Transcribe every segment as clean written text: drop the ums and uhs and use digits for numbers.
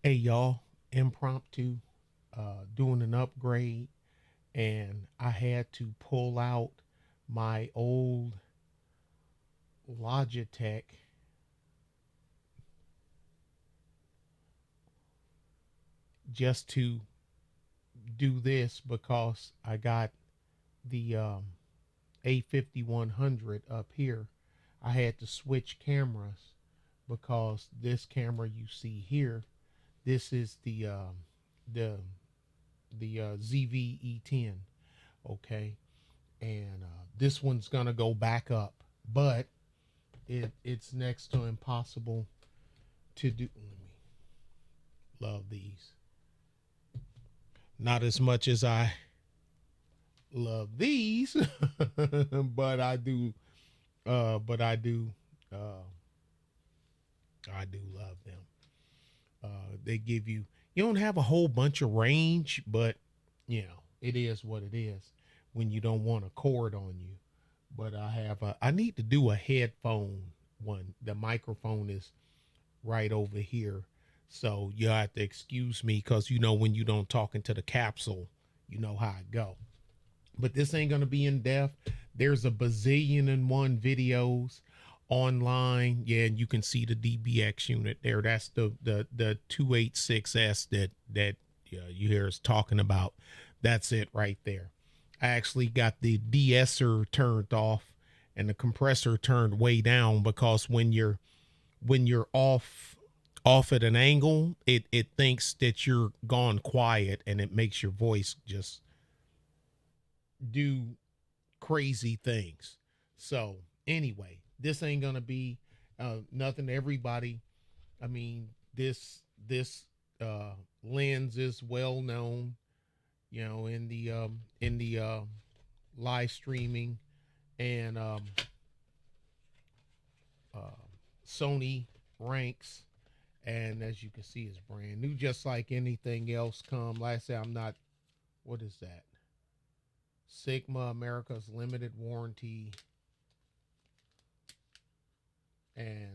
Hey y'all, impromptu, doing an upgrade, and I had to pull out my old Logitech just to do this because I got the A5100 up here. I had to switch cameras because this camera you see here, this is the ZV-E10, okay, and this one's gonna go back up, but it's next to impossible to do. Let me love these. Not as much as I love these, but I do. But Uh, I do love them. They give you. You don't have a whole bunch of range, but you know it is what it is when you don't want a cord on you. But I have. I need to do a headphone one. The microphone is right over here. So you have to excuse me because you know when you don't talk into the capsule, you know how it go. But this ain't gonna be in depth. There's a bazillion and one videos online. Yeah, and you can see the DBX unit there. That's the 286S that you hear us talking about. That's it right there. I actually got the de-esser turned off and the compressor turned way down because when you're off at an angle, it thinks that you're gone quiet and it makes your voice just do crazy things. So anyway, this ain't gonna be nothing to everybody. I mean, this lens is well known, you know, in the live streaming and uh, Sony ranks. And as you can see, it's brand new, just like anything else. Come, like I say, I'm not. What is that? Sigma America's limited warranty, and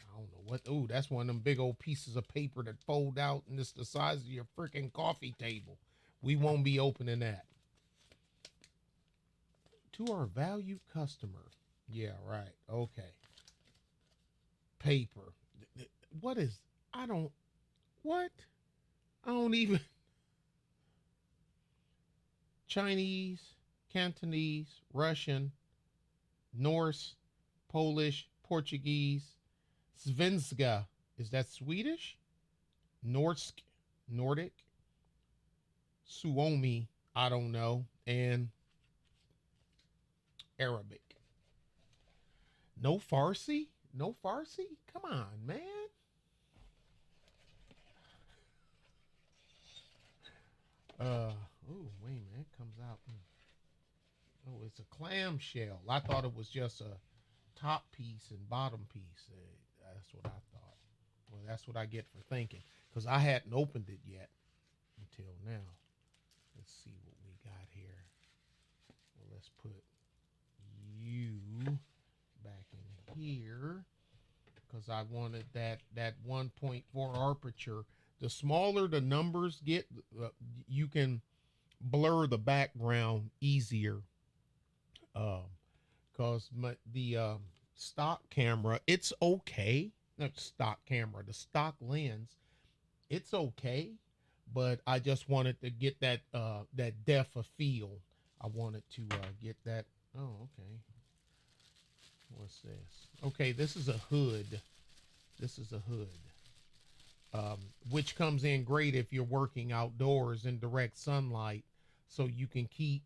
I don't know what. Oh, that's one of them big old pieces of paper that fold out, and it's the size of your freaking coffee table. We won't be opening that. To our valued customer. Yeah, right. Okay. Paper. What is? I don't. What? I don't even. Chinese, Cantonese, Russian, Norse, Polish, Portuguese, Svenska. Is that Swedish? Norsk, Nordic, Suomi, I don't know, and Arabic. No Farsi? No Farsi? Come on, man. Uh, oh, wait a minute. It comes out. Oh, it's a clamshell. I thought it was just a top piece and bottom piece. That's what I thought. Well, that's what I get for thinking. Because I hadn't opened it yet until now. Let's see what we got here. Well, let's put you back in here because I wanted that 1.4 aperture. The smaller the numbers get, you can blur the background easier. Because the stock camera, it's okay. Not stock camera, the stock lens, it's okay. But I just wanted to get that depth of field. I wanted to get that. Oh, okay. What's this? Okay, this is a hood. This is a hood, which comes in great if you're working outdoors in direct sunlight, so you can keep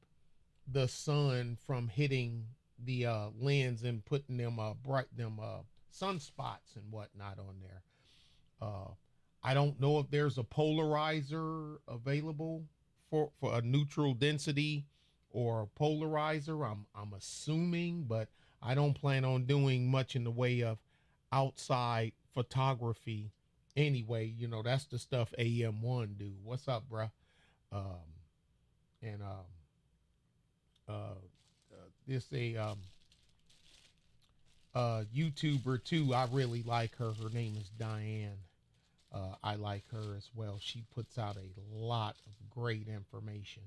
the sun from hitting the lens and putting them bright them sunspots and whatnot on there. Uh, I don't know if there's a polarizer available for a neutral density or a polarizer. I'm assuming, but I don't plan on doing much in the way of outside photography anyway. You know, that's the stuff AM1 do. What's up, bruh? Um, and uh, this a YouTuber too. I really like her. Her name is Diane. I like her as well. She puts out a lot of great information,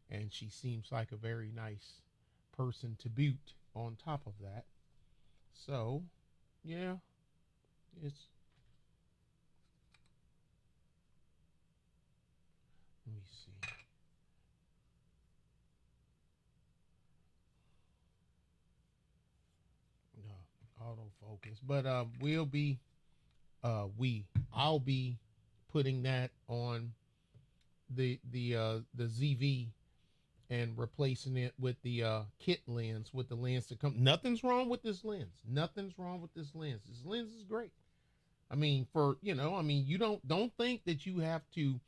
and she seems like a very nice person to boot on top of that. So, yeah, it's, let me see. No, autofocus. But I'll be putting that on the ZV and replacing it with the kit lens, with the lens to come. Nothing's wrong with this lens. Nothing's wrong with this lens. This lens is great. I mean, for you don't think that you have to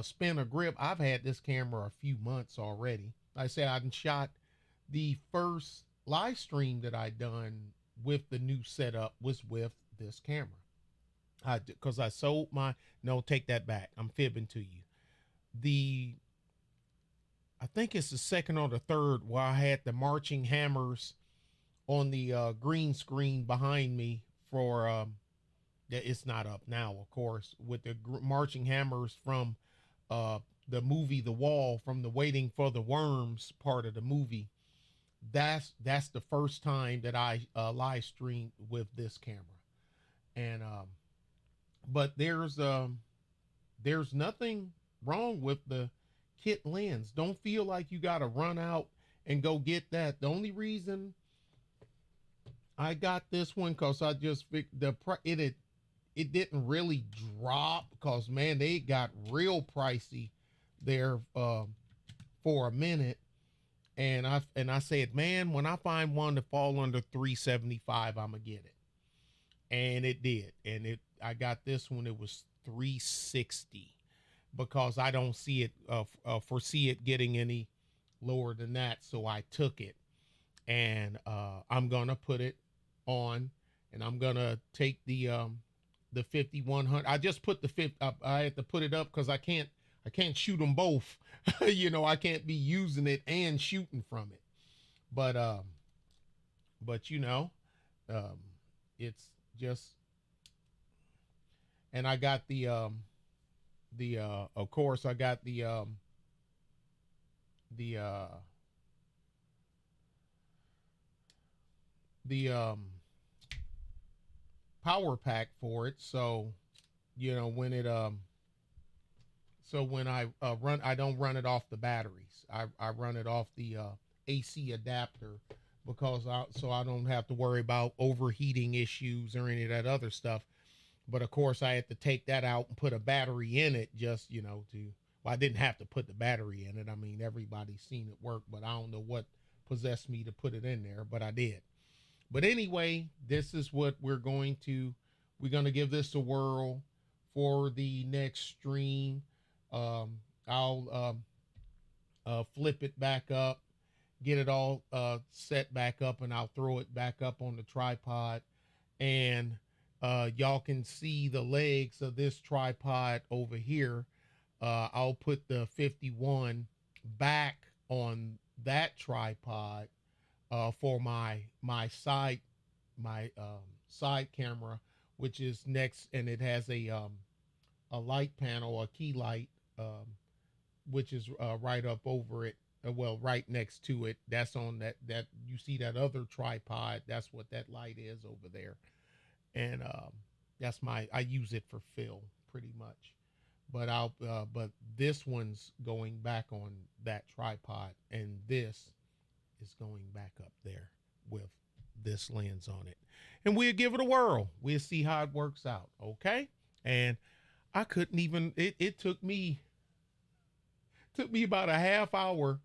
spin a grip. I've had this camera a few months already. Like I said, I shot the first live stream that I done with the new setup was with this camera. Because I sold my, no, take that back. I'm fibbing to you. The I think it's the second or the third where I had the marching hammers on the green screen behind me for it's not up now, of course, with the marching hammers from uh, the movie The Wall, from the Waiting for the Worms part of the movie. That's the first time that I live streamed with this camera, and but there's nothing wrong with the kit lens. Don't feel like you got to run out and go get that. The only reason I got this one because I just it didn't really drop because man they got real pricey there for a minute, and I said man when I find one to fall under 375 I'm gonna get it, and it did, and it I got this one, it was 360 because I don't see it foresee it getting any lower than that, so I took it, and I'm gonna put it on, and I'm gonna take the 5100. I just put the 50 up. I had to put it up because I can't shoot them both. I can't be using it and shooting from it. But but um, it's just, and I got the of course I got the the power pack for it. So when it so when I run, I don't run it off the batteries. I run it off the AC adapter because I don't have to worry about overheating issues or any of that other stuff. But of course, I had to take that out and put a battery in it just to. Well, I didn't have to put the battery in it. I mean, everybody's seen it work, but I don't know what possessed me to put it in there, but I did. But anyway, this is what we're going to give this a whirl for the next stream. I'll flip it back up, get it all set back up, and I'll throw it back up on the tripod. And y'all can see the legs of this tripod over here. I'll put the 51 back on that tripod for my side camera, which is next, and it has a light panel, a key light, which is right up over it. Well, right next to it. That's on that you see that other tripod. That's what that light is over there, and that's I use it for fill pretty much. But this one's going back on that tripod, and this is going back up there with this lens on it. And we'll give it a whirl. We'll see how it works out. Okay. And I couldn't even, it took me about a half hour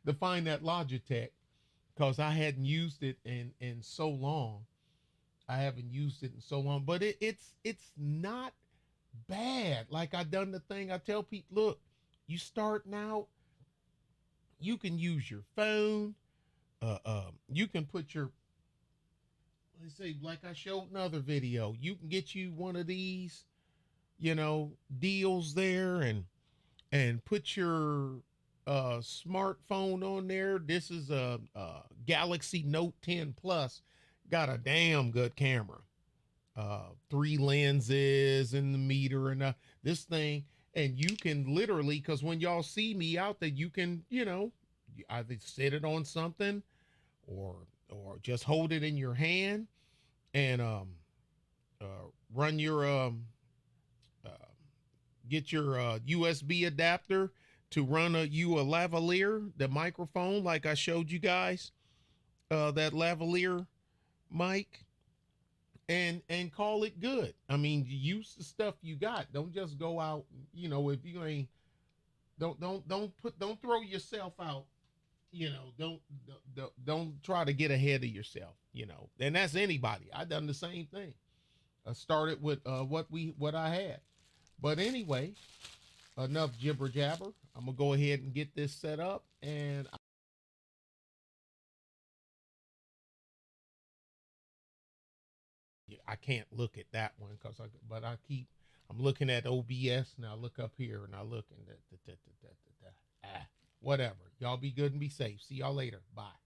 to find that Logitech because I hadn't used it in so long. I haven't used it in so long, but it's not bad. Like I done the thing I tell people, look, you starting out, you can use your phone. You can put your, let's say, like I showed another video, you can get you one of these, deals there, and put your smartphone on there. This is a Galaxy Note 10 Plus. Got a damn good camera. 3 lenses in the meter and this thing. And you can literally, because when y'all see me out there, you can, you know, either set it on something or just hold it in your hand and run your uh, get your USB adapter to run a lavalier, the microphone, like I showed you guys, that lavalier mic, and call it good. I mean, use the stuff you got. Don't just go out, you know, if you ain't, don't throw yourself out, you know, don't try to get ahead of yourself, you know. And that's anybody. I done the same thing. I started with what I had. But anyway, enough jibber jabber. I'm gonna go ahead and get this set up, and I can't look at that one but I'm looking at OBS and I look up here and I look and whatever. Y'all be good and be safe. See y'all later. Bye.